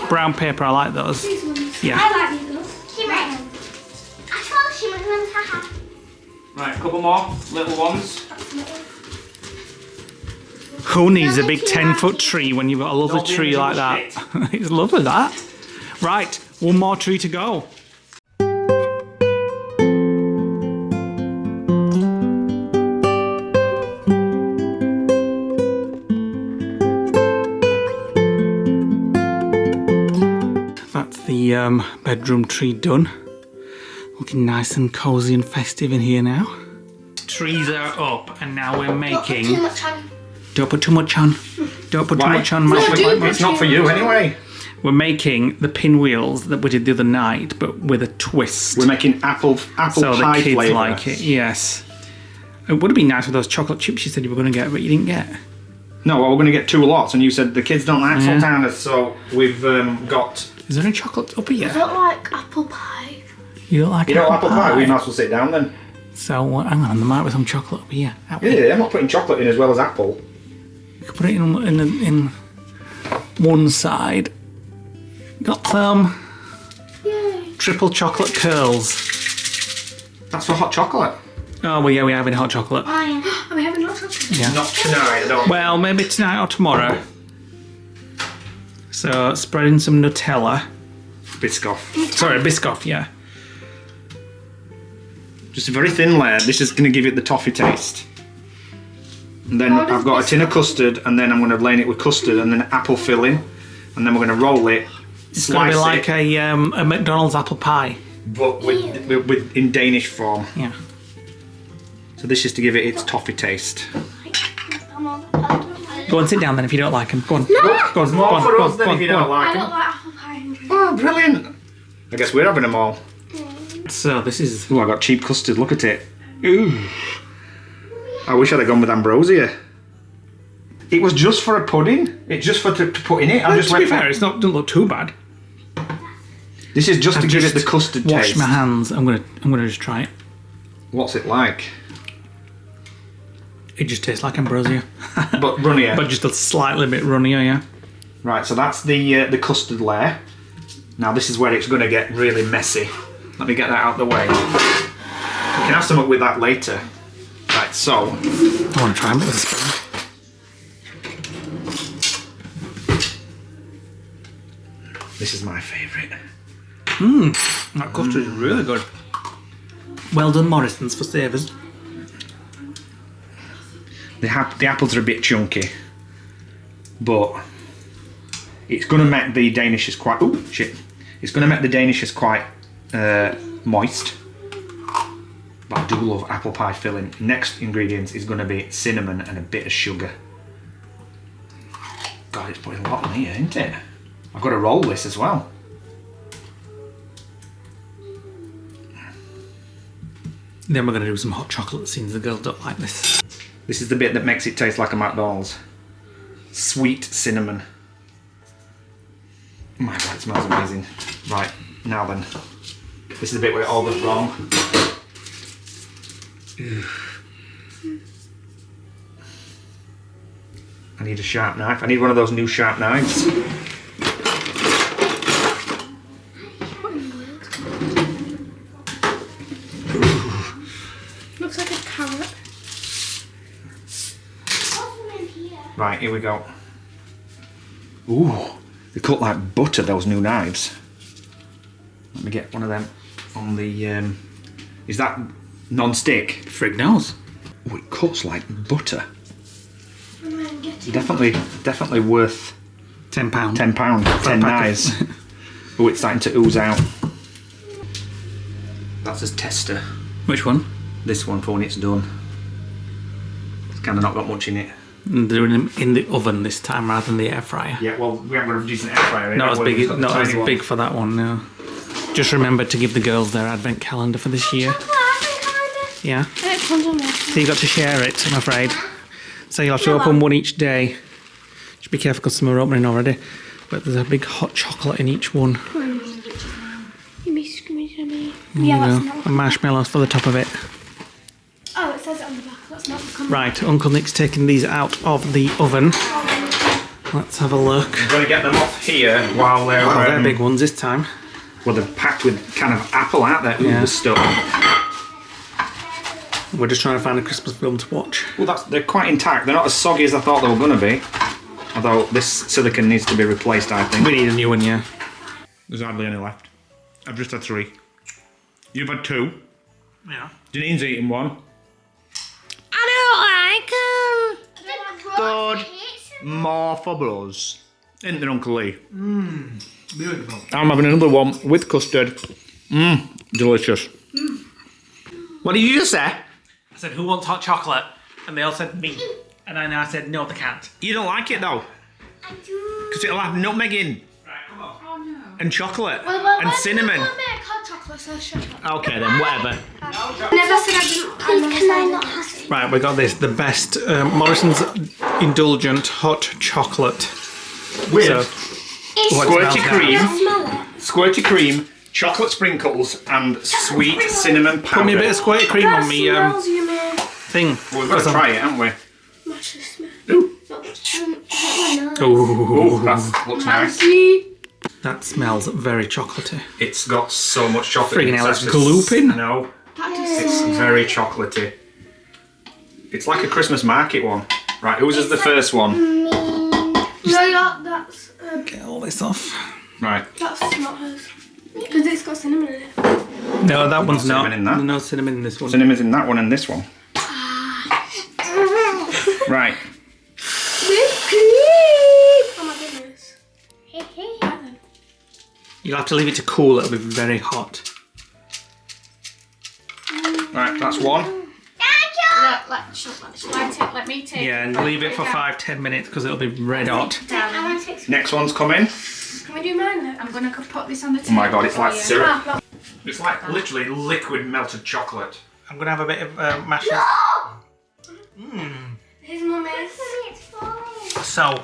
brown paper. I like those. These ones. Yeah. I like these ones. Shimmer. I saw shimmer ones. Haha. right, a couple more little ones. Who needs a big 10-foot tree when you've got a lovely Don't be tree in like the that? It's lovely that. Right, one more tree to go. That's the bedroom tree done. Looking nice and cozy and festive in here now. Trees are up, and now we're making. Too much on. Don't put too much on. Don't put too Why? much on. Masha. It's not for you anyway. We're making the pinwheels that we did the other night, but with a twist. We're making apple so pie the kids flavour. like it. Yes. It would have been nice with those chocolate chips you said you were going to get, but you didn't get. No, well, we're going to get 2 lots, and you said the kids don't like Yeah. sultanas, so we've got. Is there any chocolate up here? I don't like apple pie. You don't like You know, apple pie. We might as well sit down then. So hang on, there might be some chocolate up here. Yeah, I'm not putting chocolate in as well as apple. You could put it in one side. Got some Yay. triple chocolate curls. That's for hot chocolate. Oh well, yeah, we're having hot chocolate. Oh yeah. Are we having hot chocolate? Yeah. Not tonight, no. Well, maybe tonight or tomorrow. So spreading some Nutella. Biscoff. Sorry, Biscoff. Yeah. Just a very thin layer. This is going to give it the toffee taste. And then How does I've got a tin of custard, and then I'm going to line it with custard, and then apple filling, and then we're going to roll it. It's going to be like a McDonald's apple pie. But with in Danish form. Yeah. So this is to give it its toffee taste. Go and sit down then if you don't like them. Go on. No. Go on. More Go on. for Go us on. then Go if you on. don't like I them. don't like apple pie. Oh, brilliant. I guess we're having them all. So this is. Oh, I got cheap custard. Look at it. Ooh. I wish I'd have gone with ambrosia. It was just for a pudding. It's just for to put in it. I just To be went. fair, it doesn't look too bad. This is just to give it the Just custard wash taste. my hands. I'm gonna just try it. What's it like? It just tastes like ambrosia, But runnier. but just a slightly bit runnier. Yeah. Right, so that's the custard layer. Now this is where it's going to get really messy. Let me get that out of the way. We can have some with that later. Right, so I want to try them with a spoon. this is my favourite. That custard is really good. Well done, Morrison's, for savours. The apples are a bit chunky, but it's going to make the Danishes quite. Oh shit! It's going to make the Danishes quite moist. But I do love apple pie filling. Next ingredient is going to be cinnamon and a bit of sugar. God, it's putting a lot on here, isn't it? I've got to roll this as well. Then we're going to do some hot chocolate since the girls don't like this. This is the bit that makes it taste like a McDonald's. Sweet cinnamon. Oh my God, it smells amazing. Right, now then. This is the bit where it all goes wrong. I need a sharp knife. I need one of those new sharp knives. Looks like a carrot. Right, here we go. Ooh, they cut like butter, those new knives. Let me get one of them on the... is that non-stick? Frig knows. Oh, it cuts like butter. Definitely worth £10. £10, 10 pack of- knives. Oh, it's starting to ooze out. That's a tester. Which one? This one for when it's done. It's kind of not got much in it. Doing them in the oven this time rather than the air fryer. Yeah, well, we haven't got a decent air fryer. Not as big. Not as big for that one. No. Just remember to give the girls their advent calendar for this year. Yeah. It comes on there. So you got to share it, I'm afraid. So you'll have to open one each day. Just be careful because some are opening already. But there's a big hot chocolate in each one. Yeah, that's You know, not. and marshmallows for the top of it. Oh, it says it on the back. That's not the comment. Right, Uncle Nick's taking these out of the oven. Let's have a look. I'm going to get them off here while they're... Oh, they're big ones this time. Well, they're packed with kind of apple, aren't they? Ooh, Yeah. the stuff. We're just trying to find a Christmas film to watch. Well, they're quite intact. They're not as soggy as I thought they were going to be. Although this silicone needs to be replaced, I think. We need a new one, yeah. There's hardly any left. I've just had 3. You've had 2. Yeah. Janine's eaten 1. I don't like them. Good. More for bros. Isn't there, Uncle Lee? Beautiful. I'm having another one with custard. Delicious. What did you just say? I said, who wants hot chocolate? And they all said, me. And then I said, no, they can't. You don't like it though? I do. Because it'll have nutmeg in. Right, come on. Oh no. And chocolate. Well, and cinnamon. I make hot chocolate, so shut up. Okay then, whatever. Never said I didn't. Can I not have it? Right, we got this. The best Morrison's Indulgent Hot Chocolate. With So, what it squirty smells cream, like. Smell it. squirty cream, chocolate sprinkles, and sweet cinnamon powder. Put me a bit of squirty cream on me Smells yummy. thing. Well, we've got to try it, haven't we? Much to smell. Ooh. Ooh, That looks nice. that smells very chocolatey. It's got so much chocolate. Friggin' hell, it's actually- glooping. I know. That does It's very chocolatey. It's like a Christmas market one. Right, whose is the first one? No, yeah, that's Get all this off. Right. not hers. Because it's got cinnamon in it. No, that one's not. cinnamon in that. No cinnamon in this one. Cinnamon's in that one and this one. Right. Whipped cream! Oh my goodness. You'll have to leave it to cool, it'll be very hot. Right, that's one. Let me take. Yeah, and leave it for 5-10 minutes because it'll be red hot. Next one's coming. Can we do mine then? I'm gonna put this on the table. Oh my god, it's like for you. syrup. It's like literally liquid melted chocolate. I'm gonna have a bit of mashed. Here's Mummy's. So,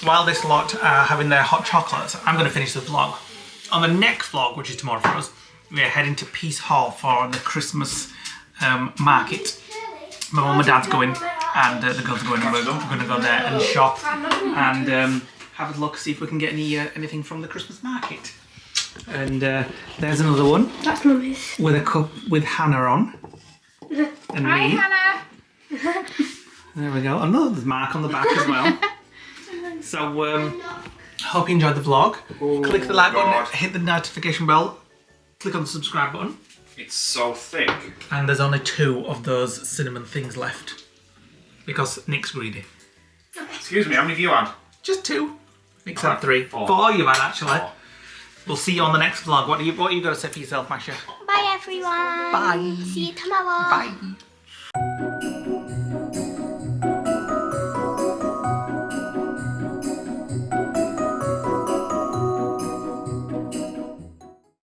while this lot are having their hot chocolates, I'm gonna finish the vlog. On the next vlog, which is tomorrow for us, we are heading to Peace Hall for the Christmas market. My mum and dad's going, and the girls are going. We're going to go there and shop and have a look, see if we can get anything from the Christmas market. And there's another one. That's Mummy's. With a cup with Hannah on. And Hi, me. Hannah. There we go. Another there's Mark on the back as well. So, hope you enjoyed the vlog. Click the like button, hit the notification bell, click on the subscribe button. It's so thick. And there's only 2 of those cinnamon things left. Because Nick's greedy. Excuse me, how many have you had? Just 2. Nick's had 3. 4. 4 you've had actually. 4. We'll see you on the next vlog. What are you got to say for yourself, Masha? Bye everyone. Bye. See you tomorrow. Bye.